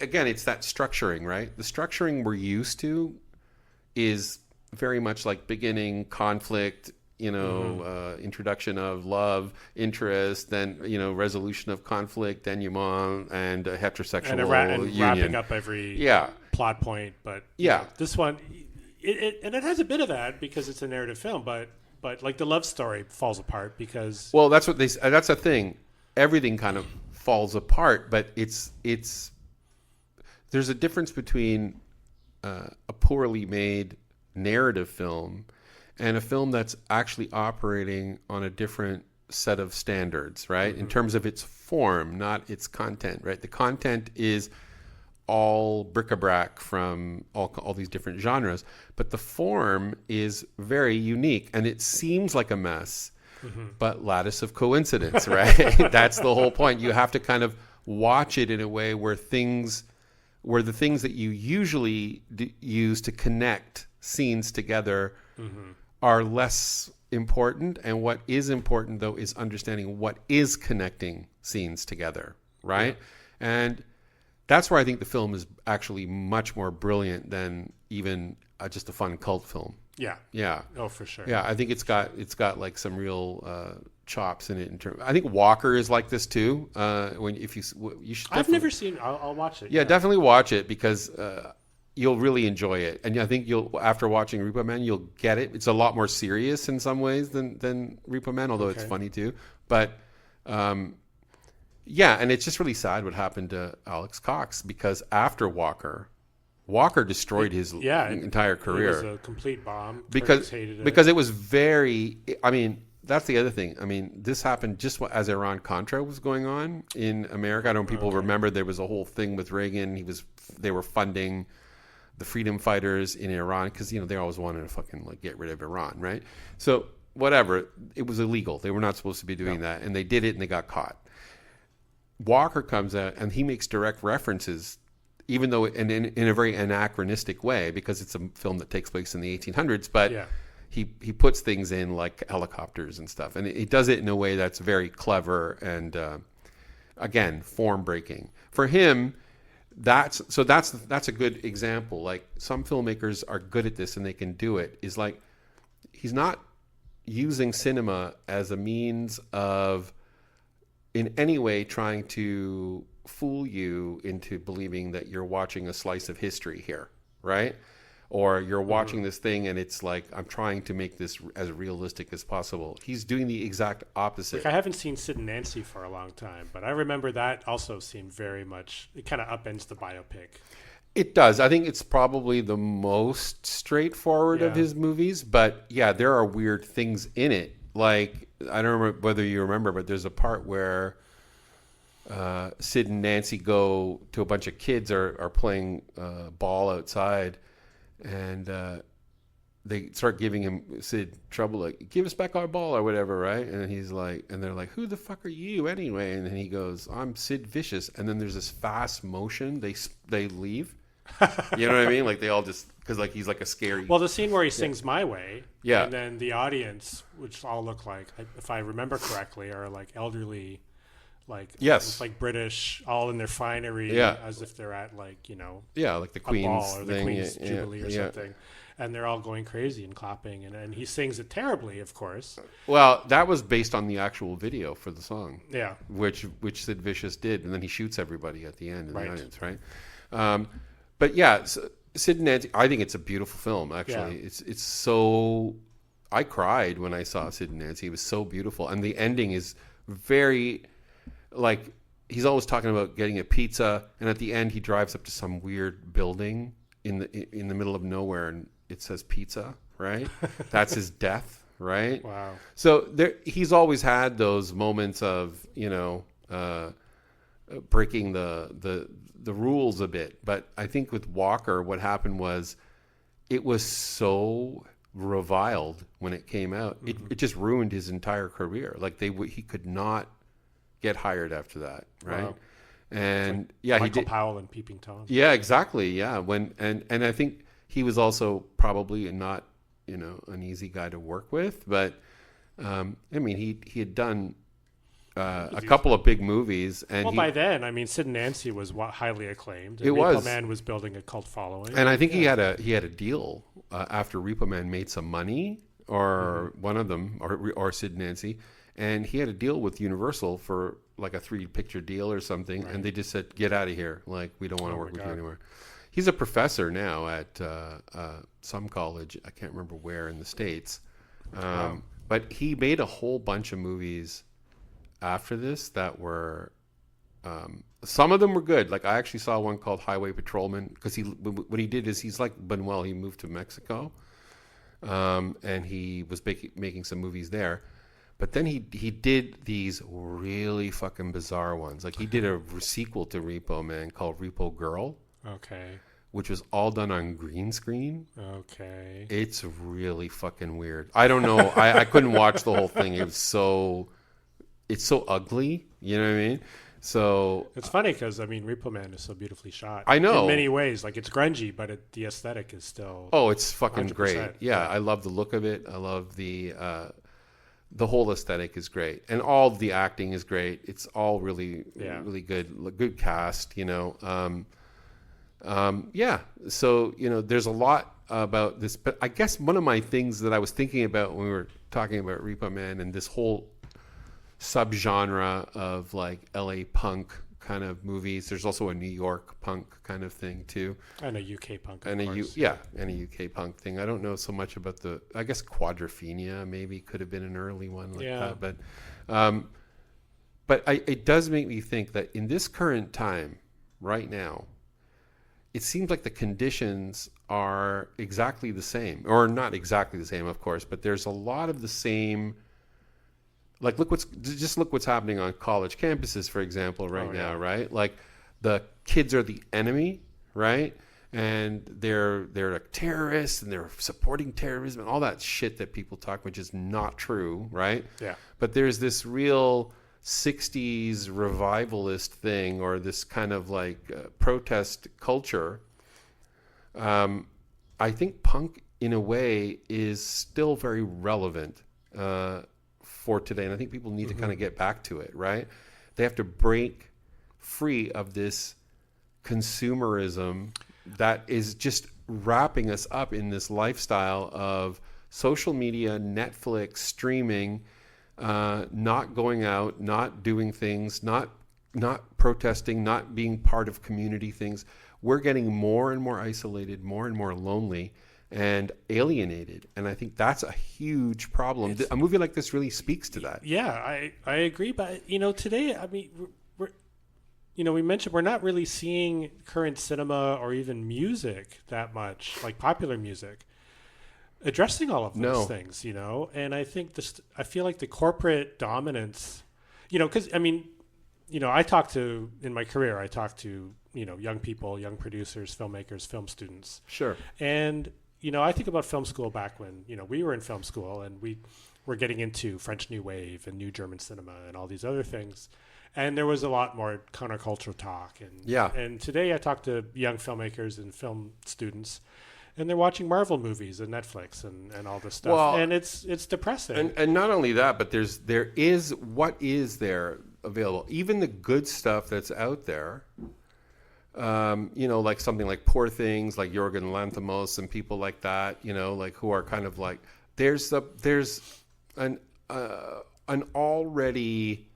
Again, it's that structuring, right? The structuring we're used to is very much like beginning, conflict, introduction of love, interest, then, resolution of conflict, denouement, and a heterosexual union. Wrapping up every plot point. But this one, it has a bit of that because it's a narrative film, but like the love story falls apart because... Well, that's a thing. Everything kind of falls apart, but there's a difference between a poorly made narrative film and a film that's actually operating on a different set of standards, right? In terms of its form, not its content, right? The content is all bric-a-brac from all these different genres, but the form is very unique, and it seems like a mess, but lattice of coincidence, right? That's the whole point. You have to kind of watch it in a way where the things that you usually use to connect scenes together are less important, and what is important though is understanding what is connecting scenes together, right? And that's where I think the film is actually much more brilliant than even just a fun cult film. Yeah. Oh, for sure. Yeah, I think it's got like some real chops in it. I think Walker is like this too. You should. I've never seen. I'll watch it. Yeah, definitely watch it because you'll really enjoy it, and I think after watching Repo Man, you'll get it. It's a lot more serious in some ways than Repo Man, although it's funny too. But and it's just really sad what happened to Alex Cox because after Walker, Walker destroyed his entire career. It was a complete bomb. Because hated it was very, I mean, that's the other thing. I mean, this happened just as Iran-Contra was going on in America. I don't know if people remember there was a whole thing with Reagan. They were funding the freedom fighters in Iran because, they always wanted to fucking get rid of Iran, right? So whatever, it was illegal. They were not supposed to be doing that, and they did it, and they got caught. Walker comes out, and he makes direct references, even though in a very anachronistic way, because it's a film that takes place in the 1800s, but he puts things in like helicopters and stuff, and he does it in a way that's very clever and again, form breaking for him. That's a good example. Like, some filmmakers are good at this and they can do it. Is like, he's not using cinema as a means of in any way trying to fool you into believing that you're watching a slice of history here, right? Or you're watching this thing and it's like, I'm trying to make this as realistic as possible. He's doing the exact opposite. I haven't seen Sid and Nancy for a long time, but I remember that also seemed very much, it kind of upends the biopic. It does. I think it's probably the most straightforward of his movies, but yeah, there are weird things in it. Like, I don't remember whether you remember, but there's a part where Sid and Nancy go to a bunch of kids are playing ball outside, and they start giving him Sid trouble, like, give us back our ball or whatever, right? And he's like, and they're like, who the fuck are you anyway? And then he goes, I'm Sid Vicious. And then there's this fast motion. They leave. You know what I mean? Like, they all just, because like he's like a scary. Well, the scene where he sings My Way, yeah, and then the audience, which all look like, if I remember correctly, are like elderly, like, it's like British, all in their finery, as if they're at like, like the Queen's ball or the thing, Queen's Jubilee or something, and they're all going crazy and clapping, and he sings it terribly, of course. Well, that was based on the actual video for the song, which Sid Vicious did, and then he shoots everybody at the end in the audience, right? But yeah, so Sid and Nancy, I think it's a beautiful film. Actually, it's so. I cried when I saw Sid and Nancy. It was so beautiful, and the ending is very, like, he's always talking about getting a pizza, and at the end he drives up to some weird building in the middle of nowhere, and it says pizza, right? That's his death, right? Wow. So he's always had those moments of breaking the rules a bit. But I think with Walker, what happened was it was so reviled when it came out. It just ruined his entire career. Like, he could not get hired after that, right? Wow. And like he Michael did. Powell and Peeping Tom. Yeah, exactly. Yeah, and I think he was also probably not an easy guy to work with, but I mean he had done a couple of big movies, and by then, I mean, Sid and Nancy was highly acclaimed. It was. Repo Man was building a cult following, and I think he had a deal after Repo Man made some money, or one of them, or Sid and Nancy, and he had a deal with Universal for like a 3-picture deal or something, and they just said, "Get out of here! Like, we don't want to work with you anymore." He's a professor now at some college. I can't remember where in the States, but he made a whole bunch of movies after this that were some of them were good. Like, I actually saw one called Highway Patrolman, because what he did is he's like Moyle. He moved to Mexico, and he was making some movies there. But then he did these really fucking bizarre ones. Like, he did a sequel to Repo Man called Repo Girl. Okay. Which was all done on green screen. Okay. It's really fucking weird. I don't know. I couldn't watch the whole thing. It's so ugly. You know what I mean? So it's funny because, I mean, Repo Man is so beautifully shot. I know. In many ways. Like, it's grungy, but the aesthetic is still. Oh, it's fucking 100%. Great. Yeah, I love the look of it. I love the whole aesthetic is great, and all of the acting is great. It's all really, really good. Good cast, So, there's a lot about this, but I guess one of my things that I was thinking about when we were talking about Repo Man and this whole subgenre of like LA punk kind of movies. There's also a New York punk kind of thing too, and a UK punk, and a UK punk thing. I don't know so much about I guess Quadrophenia maybe could have been an early one like that, but it does make me think that in this current time right now, it seems like the conditions are exactly the same, or not exactly the same, of course, but there's a lot of the same. Like, look what's happening on college campuses, for example, right now, right? Like, the kids are the enemy, right? And they're like terrorists, and they're supporting terrorism and all that shit that people talk, which is not true, right? Yeah. But there's this real 60s revivalist thing, or this kind of like protest culture. I think punk, in a way, is still very relevant for today, and I think people need to kind of get back to it, right? They have to break free of this consumerism that is just wrapping us up in this lifestyle of social media, Netflix, streaming, not going out, not doing things, not protesting, not being part of community things. We're getting more and more isolated, more and more lonely and alienated. And I think that's a huge problem. A movie like this really speaks to that. Yeah, I agree. But, today, I mean, we mentioned we're not really seeing current cinema or even music that much, like popular music, addressing all of those things, And I think I feel like the corporate dominance, because, I mean, in my career, I talk to, young people, young producers, filmmakers, film students. Sure. And, I think about film school back when, we were in film school and we were getting into French New Wave and New German cinema and all these other things. And there was a lot more countercultural talk. And today I talk to young filmmakers and film students, and they're watching Marvel movies and Netflix and all this stuff. Well, and it's depressing. And not only that, but there is what is there available. Even the good stuff that's out there, like something like Poor Things, like Jorgen Lanthimos and people like that, like who are kind of like, there's an already,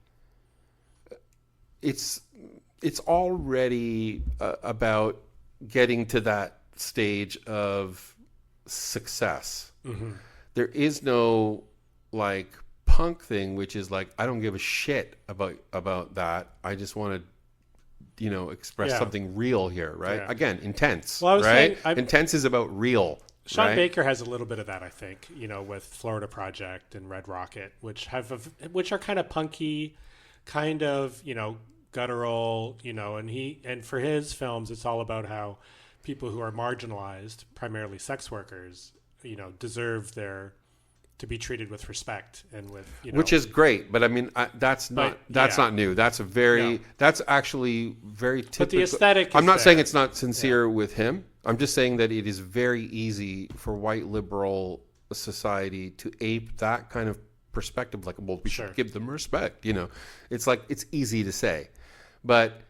it's already about getting to that stage of success. Mm-hmm. There is no like punk thing, which is like, I don't give a shit about that. I just want to, express something real here, right? Yeah. Again, intense, right? Intense is about real. Sean Baker has a little bit of that, I think, with Florida Project and Red Rocket, which are kind of punky, kind of, guttural, and for his films, it's all about how people who are marginalized, primarily sex workers, deserve to be treated with respect and with, which is great. But I mean, that's not new. That's that's actually very typical. But the aesthetic I'm not saying it's not sincere with him. I'm just saying that it is very easy for white liberal society to ape that kind of perspective. Like, well, we should give them respect. It's like, it's easy to say, but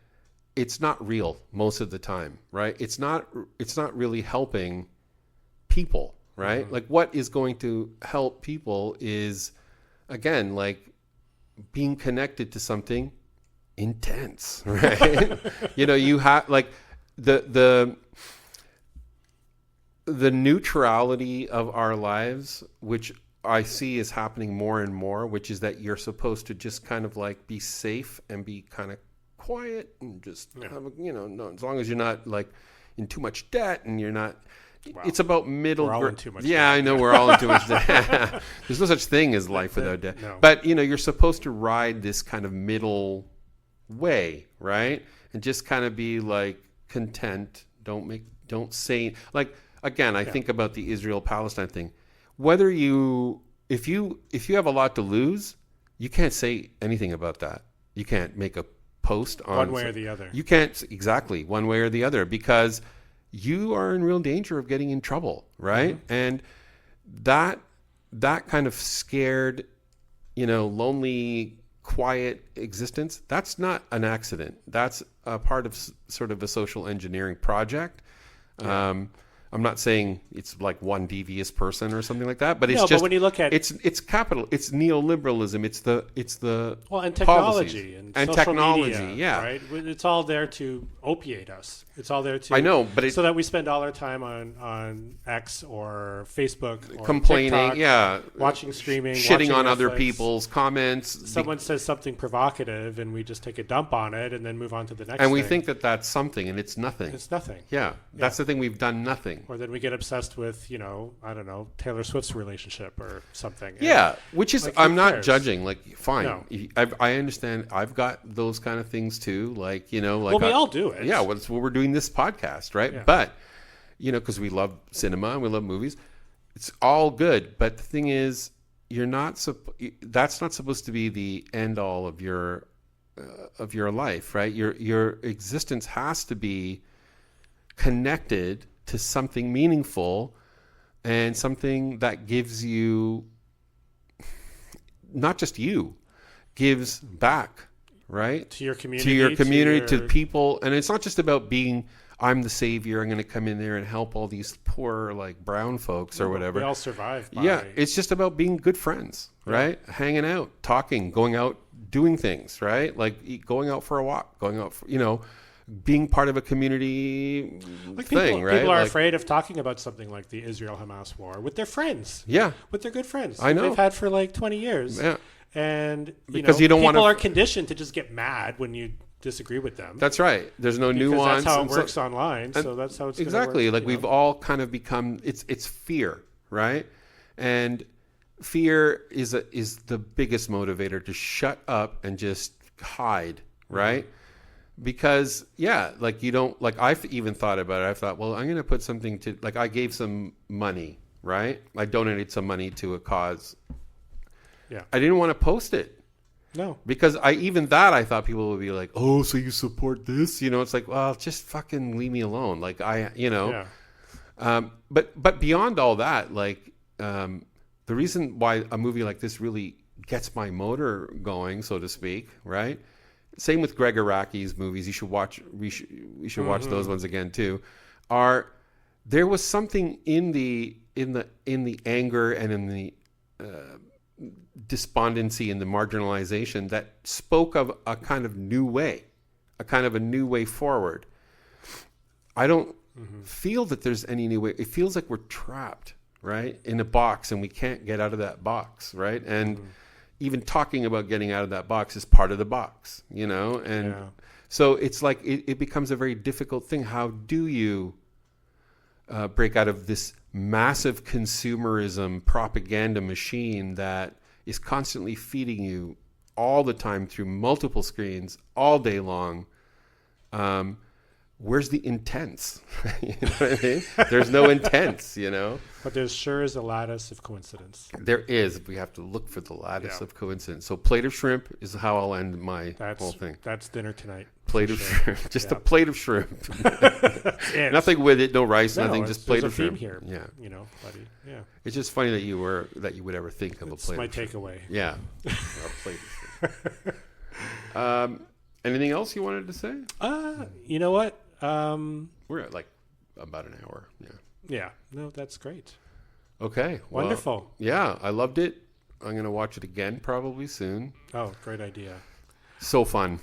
it's not real most of the time, right? It's not really helping people, right? Mm-hmm. Like, what is going to help people is, again, like being connected to something intense, right? You have like the neutrality of our lives, which I see is happening more and more, which is that you're supposed to just kind of like be safe and be kind of quiet and just have as long as you're not like in too much debt and you're not. Wow. It's about middle. We're all in too much debt. I know we're all in too much debt. There's no such thing as life without debt. No. But you're supposed to ride this kind of middle way, right? And just kind of be like content. Don't say like, again, I think about the Israel-Palestine thing. Whether if you have a lot to lose, you can't say anything about that. You can't make a post on one way or the other. You can't exactly one way or the other, because you are in real danger of getting in trouble, right? Mm-hmm. And that kind of scared, lonely, quiet existence, that's not an accident. That's a part of sort of a social engineering project. Yeah. I'm not saying it's like one devious person or something like that, but it's No, just but when you look at it's capital, it's neoliberalism, it's the and technology policies, and and social technology, media, yeah. right? It's all there to opiate us. It's all there to I know, but so that we spend all our time on X or Facebook or complaining, TikTok, yeah, watching streaming, shitting watching on other Netflix. people's comments. Someone says something provocative, and we just take a dump on it, and then move on to the next. And we thing. think that that's something, and it's nothing. It's nothing. Yeah, that's the thing. We've done nothing. Or then we get obsessed with, I don't know, Taylor Swift's relationship or something. Yeah, which is, like, I'm who not cares? judging. Like, fine. No. I understand. I've got those kind of things too. Like, Well, we all do it. Yeah, well, that's what we're doing this podcast, right? Yeah. But, because we love cinema and we love movies, it's all good. But the thing is, that's not supposed to be the end all of your life, right? Your existence has to be connected to something meaningful and something that gives you, not just you, gives back, right? To your community. To your community, to people. And it's not just about being, I'm the savior, I'm going to come in there and help all these poor, like, brown folks or whatever. We all survive by... Yeah, it's just about being good friends, right? Hanging out, talking, going out, doing things, right? Like going out for a walk, going out for, being part of a community thing, right? People are afraid of talking about something like the Israel-Hamas war with their friends. Yeah. With their good friends. I know. They've had for like 20 years. Yeah. And because you don't people want are conditioned to just get mad when you disagree with them. That's right. There's no because nuance. that's how it works online. So that's how it's exactly. gonna work, Like we've all kind of become. It's fear, right? And fear is the biggest motivator to shut up and just hide, right? Because like you don't, like I've even thought about it. I thought, well, I'm going to put something to, like I gave some money, right? I donated some money to a cause. Yeah. I didn't want to post it. No. Because I thought people would be like, oh, so you support this? It's like, well, just fucking leave me alone. Like Yeah. But beyond all that, like the reason why a movie like this really gets my motor going, so to speak, right? Same with Gregg Araki's movies. You should watch. We should watch those ones again too. There was something in the anger and in the despondency and the marginalization that spoke of a kind of new way, a new way forward. I don't feel that there's any new way. It feels like we're trapped, right, in a box and we can't get out of that box, right? And even talking about getting out of that box is part of the box, and so it's like it becomes a very difficult thing. How do you break out of this massive consumerism propaganda machine that is constantly feeding you all the time through multiple screens all day long? Where's the intense? You know what I mean? There's no intense, But there sure is a lattice of coincidence. There is. We have to look for the lattice of coincidence. So plate of shrimp is how I'll end my whole thing. That's dinner tonight. Plate of shrimp. Just a plate of shrimp. Nothing with it, no rice, nothing, just plate of shrimp. Here, yeah. buddy. Yeah. It's just funny that you would ever think of a plate my of shrimp. takeaway. Yeah. A plate of shrimp. Anything else you wanted to say? You know what? We're at like about an hour. Yeah. Yeah. No, that's great. Okay. Wonderful. Yeah, I loved it. I'm going to watch it again probably soon. Oh, great idea. So fun.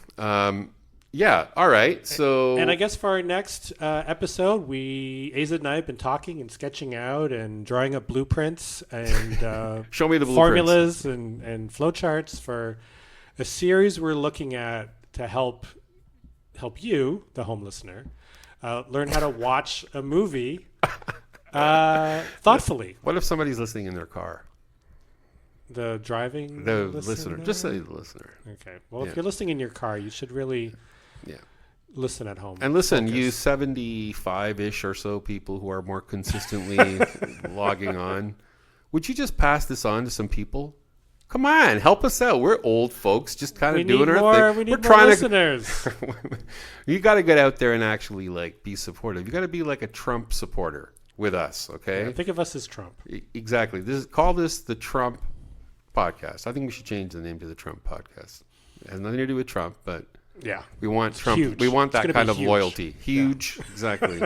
Yeah. All right. So, and I guess for our next episode, Azed and I have been talking and sketching out and drawing up blueprints and show me the formulas and flowcharts for a series we're looking at to help you, the home listener, learn how to watch a movie thoughtfully. What if somebody's listening in their car? The listener. Just say the listener. Okay. Well, if you're listening in your car, you should really listen at home. And listen, you 75-ish or so people who are more consistently logging on, would you just pass this on to some people? Come on, help us out. We're old folks, just kind of doing our thing. We need more listeners. You got to get out there and actually be supportive. You got to be like a Trump supporter with us, okay? Yeah, think of us as Trump. Exactly. Call this the Trump podcast. I think we should change the name to the Trump podcast. It has nothing to do with Trump, but we want Trump. Huge. We want that kind of huge. loyalty. Huge, exactly.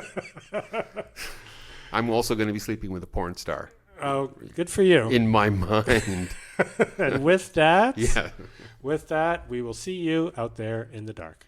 I'm also going to be sleeping with a porn star. Oh, good for you. In my mind. And with that, Yeah. with that, we will see you out there in the dark.